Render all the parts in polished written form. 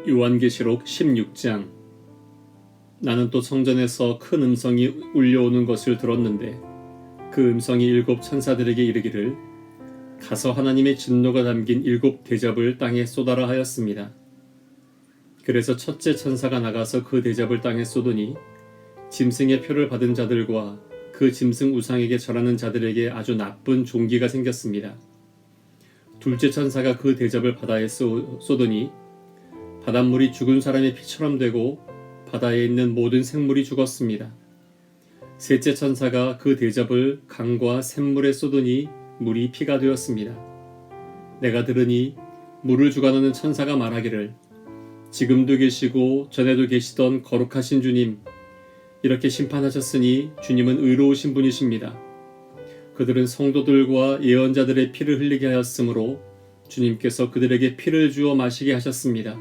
요한계시록 16장. 나는 또 성전에서 큰 음성이 울려오는 것을 들었는데 그 음성이 일곱 천사들에게 이르기를 가서 하나님의 진노가 담긴 일곱 대접을 땅에 쏟아라 하였습니다. 그래서 첫째 천사가 나가서 그 대접을 땅에 쏟으니 짐승의 표를 받은 자들과 그 짐승 우상에게 절하는 자들에게 아주 나쁜 종기가 생겼습니다. 둘째 천사가 그 대접을 바다에 쏟으니 바닷물이 죽은 사람의 피처럼 되고 바다에 있는 모든 생물이 죽었습니다. 셋째 천사가 그 대접을 강과 샘물에 쏟으니 물이 피가 되었습니다. 내가 들으니 물을 주관하는 천사가 말하기를 지금도 계시고 전에도 계시던 거룩하신 주님, 이렇게 심판하셨으니 주님은 의로우신 분이십니다. 그들은 성도들과 예언자들의 피를 흘리게 하였으므로 주님께서 그들에게 피를 주어 마시게 하셨습니다.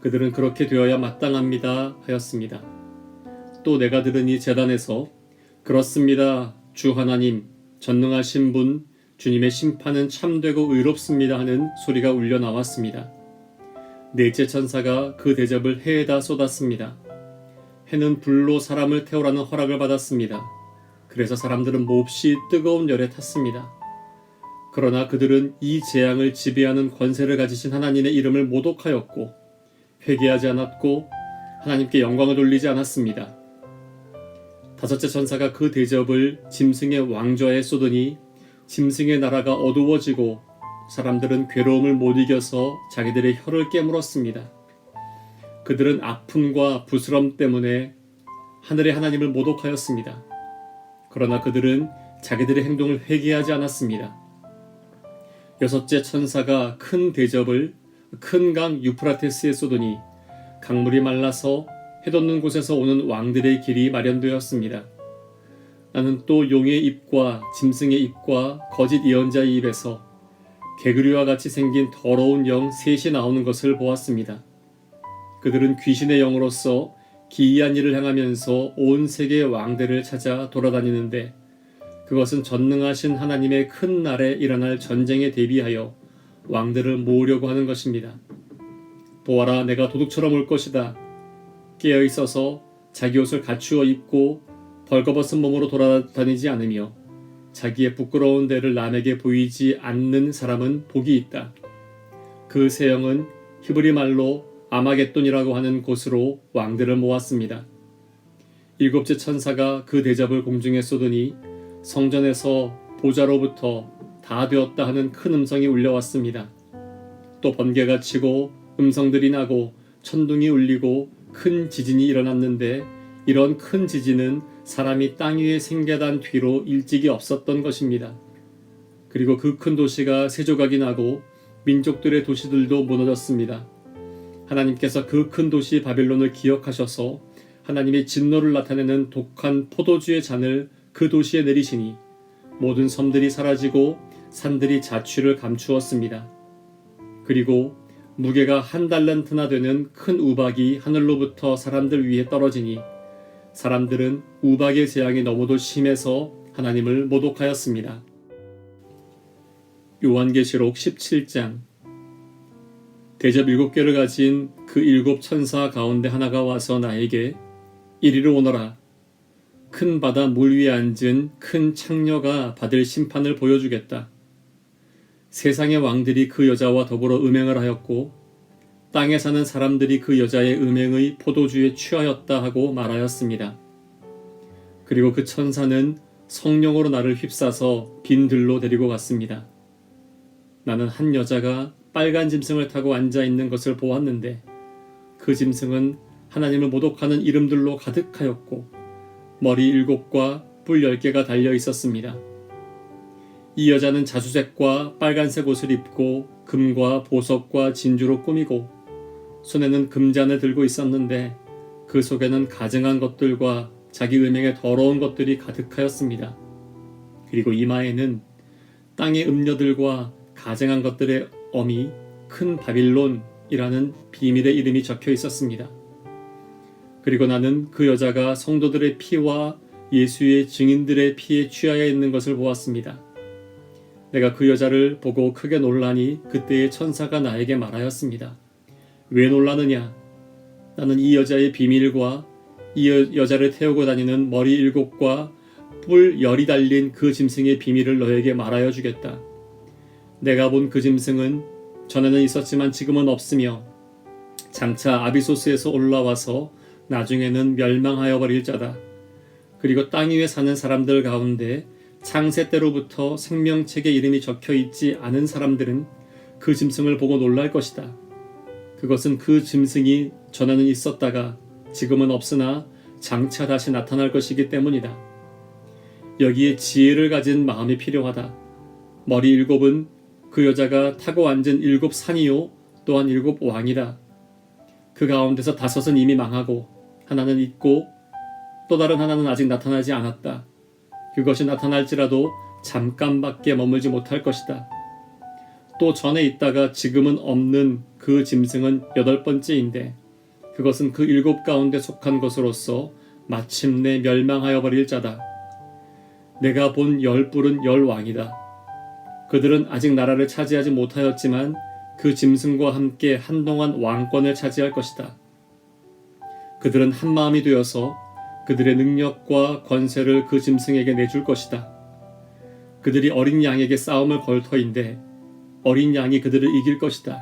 그들은 그렇게 되어야 마땅합니다 하였습니다. 또 내가 들으니 제단에서 그렇습니다. 주 하나님, 전능하신 분, 주님의 심판은 참되고 의롭습니다 하는 소리가 울려 나왔습니다. 넷째 천사가 그 대접을 해에다 쏟았습니다. 해는 불로 사람을 태우라는 허락을 받았습니다. 그래서 사람들은 몹시 뜨거운 열에 탔습니다. 그러나 그들은 이 재앙을 지배하는 권세를 가지신 하나님의 이름을 모독하였고 회개하지 않았고 하나님께 영광을 돌리지 않았습니다. 다섯째 천사가 그 대접을 짐승의 왕좌에 쏟으니 짐승의 나라가 어두워지고 사람들은 괴로움을 못 이겨서 자기들의 혀를 깨물었습니다. 그들은 아픔과 부스럼 때문에 하늘의 하나님을 모독하였습니다. 그러나 그들은 자기들의 행동을 회개하지 않았습니다. 여섯째 천사가 큰 대접을 큰 강 유프라테스에 쏟으니 강물이 말라서 해돋는 곳에서 오는 왕들의 길이 마련되었습니다. 나는 또 용의 입과 짐승의 입과 거짓 예언자의 입에서 개구리와 같이 생긴 더러운 영 셋이 나오는 것을 보았습니다. 그들은 귀신의 영으로서 기이한 일을 행하면서 온 세계의 왕들을 찾아 돌아다니는데 그것은 전능하신 하나님의 큰 날에 일어날 전쟁에 대비하여 왕들을 모으려고 하는 것입니다. 보아라, 내가 도둑처럼 올 것이다. 깨어있어서 자기 옷을 갖추어 입고 벌거벗은 몸으로 돌아다니지 않으며 자기의 부끄러운 데를 남에게 보이지 않는 사람은 복이 있다. 그 세 영은 히브리 말로 아마겟돈이라고 하는 곳으로 왕들을 모았습니다. 일곱째 천사가 그 대접을 공중에 쏟으니 성전에서 보좌로부터 다 되었다 하는 큰 음성이 울려왔습니다. 또 번개가 치고 음성들이 나고 천둥이 울리고 큰 지진이 일어났는데 이런 큰 지진은 사람이 땅 위에 생겨난 뒤로 일찍이 없었던 것입니다. 그리고 그 큰 도시가 세 조각이 나고 민족들의 도시들도 무너졌습니다. 하나님께서 그 큰 도시 바빌론을 기억하셔서 하나님의 진노를 나타내는 독한 포도주의 잔을 그 도시에 내리시니 모든 섬들이 사라지고 산들이 자취를 감추었습니다. 그리고 무게가 1달란트나 되는 큰 우박이 하늘로부터 사람들 위에 떨어지니 사람들은 우박의 재앙이 너무도 심해서 하나님을 모독하였습니다. 요한계시록 17장. 대접 7개를 가진 그 7 천사 가운데 하나가 와서 나에게 이리로 오너라. 큰 바다 물 위에 앉은 큰 창녀가 받을 심판을 보여주겠다. 세상의 왕들이 그 여자와 더불어 음행을 하였고 땅에 사는 사람들이 그 여자의 음행의 포도주에 취하였다 하고 말하였습니다. 그리고 그 천사는 성령으로 나를 휩싸서 빈 들로 데리고 갔습니다. 나는 한 여자가 빨간 짐승을 타고 앉아 있는 것을 보았는데 그 짐승은 하나님을 모독하는 이름들로 가득하였고 머리 7과 뿔 10개가 달려 있었습니다. 이 여자는 자주색과 빨간색 옷을 입고 금과 보석과 진주로 꾸미고 손에는 금잔을 들고 있었는데 그 속에는 가증한 것들과 자기 음행의 더러운 것들이 가득하였습니다. 그리고 이마에는 땅의 음녀들과 가증한 것들의 어미 큰 바빌론이라는 비밀의 이름이 적혀 있었습니다. 그리고 나는 그 여자가 성도들의 피와 예수의 증인들의 피에 취하여 있는 것을 보았습니다. 내가 그 여자를 보고 크게 놀라니 그때의 천사가 나에게 말하였습니다. 왜 놀라느냐? 나는 이 여자의 비밀과 이 여자를 태우고 다니는 머리 7과 뿔 10이 달린 그 짐승의 비밀을 너에게 말하여 주겠다. 내가 본 그 짐승은 전에는 있었지만 지금은 없으며 장차 아비소스에서 올라와서 나중에는 멸망하여 버릴 자다. 그리고 땅 위에 사는 사람들 가운데 창세 때로부터 생명책에 이름이 적혀 있지 않은 사람들은 그 짐승을 보고 놀랄 것이다. 그것은 그 짐승이 전에는 있었다가 지금은 없으나 장차 다시 나타날 것이기 때문이다. 여기에 지혜를 가진 마음이 필요하다. 머리 7은 그 여자가 타고 앉은 7산이요 또한 7왕이다. 그 가운데서 5은 이미 망하고 하나는 있고 또 다른 하나는 아직 나타나지 않았다. 그것이 나타날지라도 잠깐밖에 머물지 못할 것이다. 또 전에 있다가 지금은 없는 그 짐승은 8번째인데 그것은 그 7 가운데 속한 것으로서 마침내 멸망하여 버릴 자다. 내가 본 10뿔은 10왕이다. 그들은 아직 나라를 차지하지 못하였지만 그 짐승과 함께 한동안 왕권을 차지할 것이다. 그들은 한마음이 되어서 그들의 능력과 권세를 그 짐승에게 내줄 것이다. 그들이 어린 양에게 싸움을 걸 터인데 어린 양이 그들을 이길 것이다.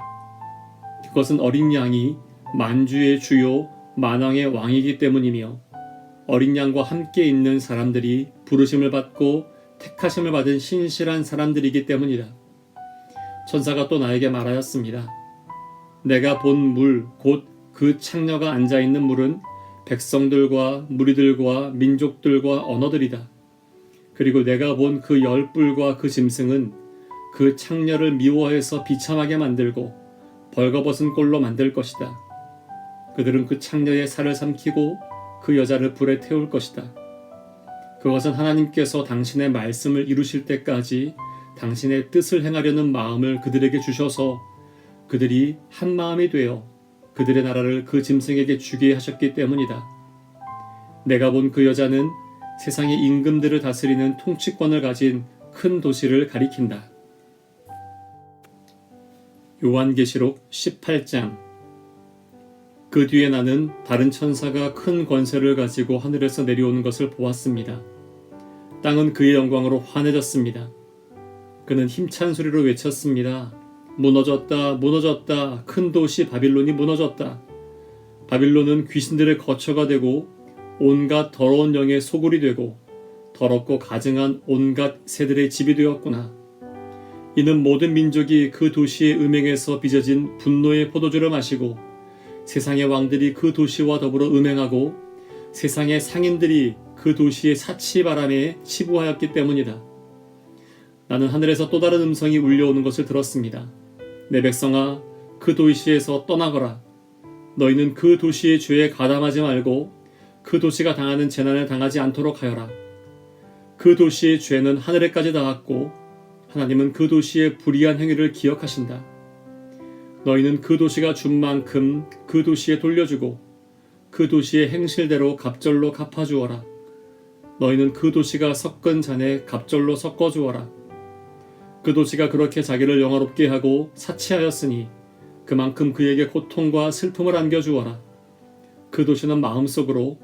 그것은 어린 양이 만주의 주요 만왕의 왕이기 때문이며 어린 양과 함께 있는 사람들이 부르심을 받고 택하심을 받은 신실한 사람들이기 때문이다. 천사가 또 나에게 말하였습니다. 내가 본 물, 곧 그 창녀가 앉아있는 물은 백성들과 무리들과 민족들과 언어들이다. 그리고 내가 본 그 10뿔과 그 짐승은 그 창녀를 미워해서 비참하게 만들고 벌거벗은 꼴로 만들 것이다. 그들은 그 창녀의 살을 삼키고 그 여자를 불에 태울 것이다. 그것은 하나님께서 당신의 말씀을 이루실 때까지 당신의 뜻을 행하려는 마음을 그들에게 주셔서 그들이 한 마음이 되어 그들의 나라를 그 짐승에게 주게 하셨기 때문이다. 내가 본 그 여자는 세상의 임금들을 다스리는 통치권을 가진 큰 도시를 가리킨다. 요한계시록 18장. 그 뒤에 나는 다른 천사가 큰 권세를 가지고 하늘에서 내려오는 것을 보았습니다. 땅은 그의 영광으로 환해졌습니다. 그는 힘찬 소리로 외쳤습니다. 무너졌다, 무너졌다. 큰 도시 바빌론이 무너졌다. 바빌론은 귀신들의 거처가 되고 온갖 더러운 영의 소굴이 되고 더럽고 가증한 온갖 새들의 집이 되었구나. 이는 모든 민족이 그 도시의 음행에서 빚어진 분노의 포도주를 마시고 세상의 왕들이 그 도시와 더불어 음행하고 세상의 상인들이 그 도시의 사치바람에 치부하였기 때문이다. 나는 하늘에서 또 다른 음성이 울려오는 것을 들었습니다. 내 백성아, 그 도시에서 떠나거라. 너희는 그 도시의 죄에 가담하지 말고 그 도시가 당하는 재난을 당하지 않도록 하여라. 그 도시의 죄는 하늘에까지 닿았고 하나님은 그 도시의 불의한 행위를 기억하신다. 너희는 그 도시가 준 만큼 그 도시에 돌려주고 그 도시의 행실대로 갑절로 갚아주어라. 너희는 그 도시가 섞은 잔에 갑절로 섞어주어라. 그 도시가 그렇게 자기를 영화롭게 하고 사치하였으니 그만큼 그에게 고통과 슬픔을 안겨주어라. 그 도시는 마음속으로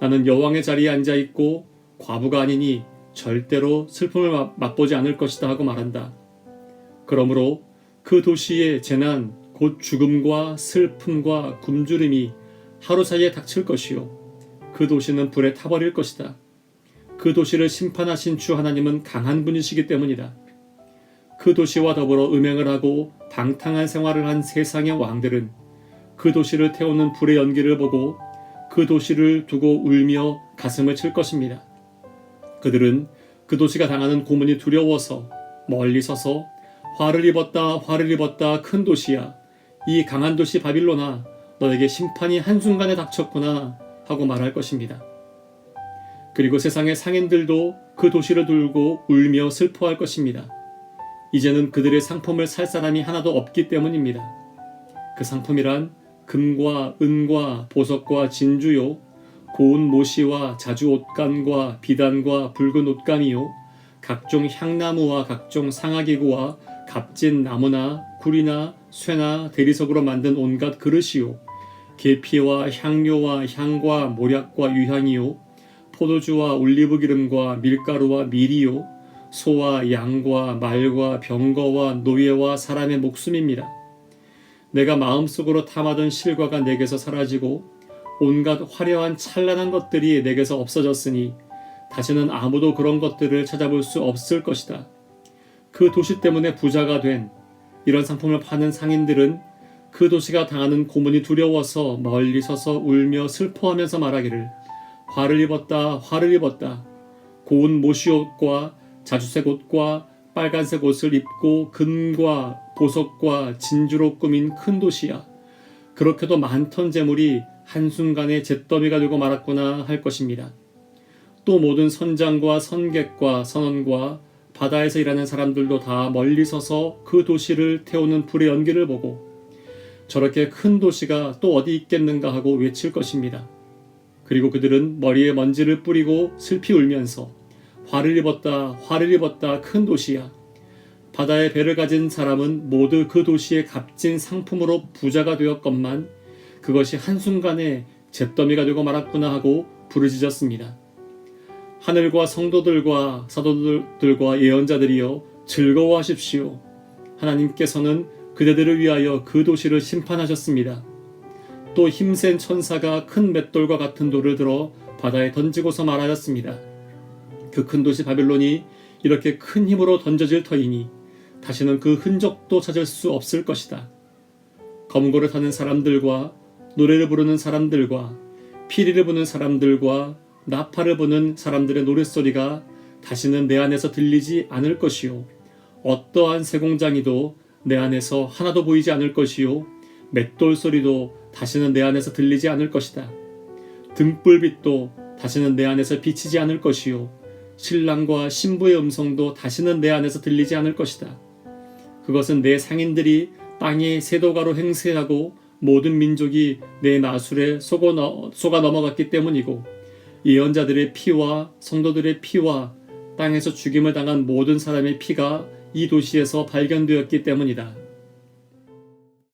나는 여왕의 자리에 앉아있고 과부가 아니니 절대로 슬픔을 맛보지 않을 것이다 하고 말한다. 그러므로 그 도시의 재난, 곧 죽음과 슬픔과 굶주림이 하루 사이에 닥칠 것이요 그 도시는 불에 타버릴 것이다. 그 도시를 심판하신 주 하나님은 강한 분이시기 때문이다. 그 도시와 더불어 음행을 하고 방탕한 생활을 한 세상의 왕들은 그 도시를 태우는 불의 연기를 보고 그 도시를 두고 울며 가슴을 칠 것입니다. 그들은 그 도시가 당하는 고문이 두려워서 멀리 서서 화를 입었다, 화를 입었다, 큰 도시야. 이 강한 도시 바빌론아, 너에게 심판이 한순간에 닥쳤구나 하고 말할 것입니다. 그리고 세상의 상인들도 그 도시를 두고 울며 슬퍼할 것입니다. 이제는 그들의 상품을 살 사람이 하나도 없기 때문입니다. 그 상품이란 금과 은과 보석과 진주요, 고운 모시와 자주 옷감과 비단과 붉은 옷감이요, 각종 향나무와 각종 상아기구와 값진 나무나 굴이나 쇠나 대리석으로 만든 온갖 그릇이요 계피와 향료와 향과 모략과 유향이요 포도주와 올리브 기름과 밀가루와 밀이요 소와 양과 말과 병거와 노예와 사람의 목숨입니다. 내가 마음속으로 탐하던 실과가 내게서 사라지고 온갖 화려한 찬란한 것들이 내게서 없어졌으니 다시는 아무도 그런 것들을 찾아볼 수 없을 것이다. 그 도시 때문에 부자가 된 이런 상품을 파는 상인들은 그 도시가 당하는 고문이 두려워서 멀리 서서 울며 슬퍼하면서 말하기를 화를 입었다 화를 입었다. 고운 모시옷과 자주색 옷과 빨간색 옷을 입고 금과 보석과 진주로 꾸민 큰 도시야. 그렇게도 많던 재물이 한순간에 잿더미가 되고 말았구나 할 것입니다. 또 모든 선장과 선객과 선원과 바다에서 일하는 사람들도 다 멀리 서서 그 도시를 태우는 불의 연기를 보고 저렇게 큰 도시가 또 어디 있겠는가 하고 외칠 것입니다. 그리고 그들은 머리에 먼지를 뿌리고 슬피 울면서 화를 입었다 큰 도시야. 바다에 배를 가진 사람은 모두 그 도시의 값진 상품으로 부자가 되었건만 그것이 한순간에 잿더미가 되고 말았구나 하고 부르짖었습니다. 하늘과 성도들과 사도들과 예언자들이여 즐거워하십시오. 하나님께서는 그대들을 위하여 그 도시를 심판하셨습니다. 또 힘센 천사가 큰 맷돌과 같은 돌을 들어 바다에 던지고서 말하였습니다. 그 큰 도시 바빌론이 이렇게 큰 힘으로 던져질 터이니 다시는 그 흔적도 찾을 수 없을 것이다. 검고를 타는 사람들과 노래를 부르는 사람들과 피리를 부는 사람들과 나팔을 부는 사람들의 노랫소리가 다시는 내 안에서 들리지 않을 것이요 어떠한 세공장이도 내 안에서 하나도 보이지 않을 것이요 맷돌 소리도 다시는 내 안에서 들리지 않을 것이다. 등불빛도 다시는 내 안에서 비치지 않을 것이요 신랑과 신부의 음성도 다시는 내 안에서 들리지 않을 것이다. 그것은 내 상인들이 땅에 세도가로 행세하고 모든 민족이 내 마술에 속아 넘어갔기 때문이고 예언자들의 피와 성도들의 피와 땅에서 죽임을 당한 모든 사람의 피가 이 도시에서 발견되었기 때문이다.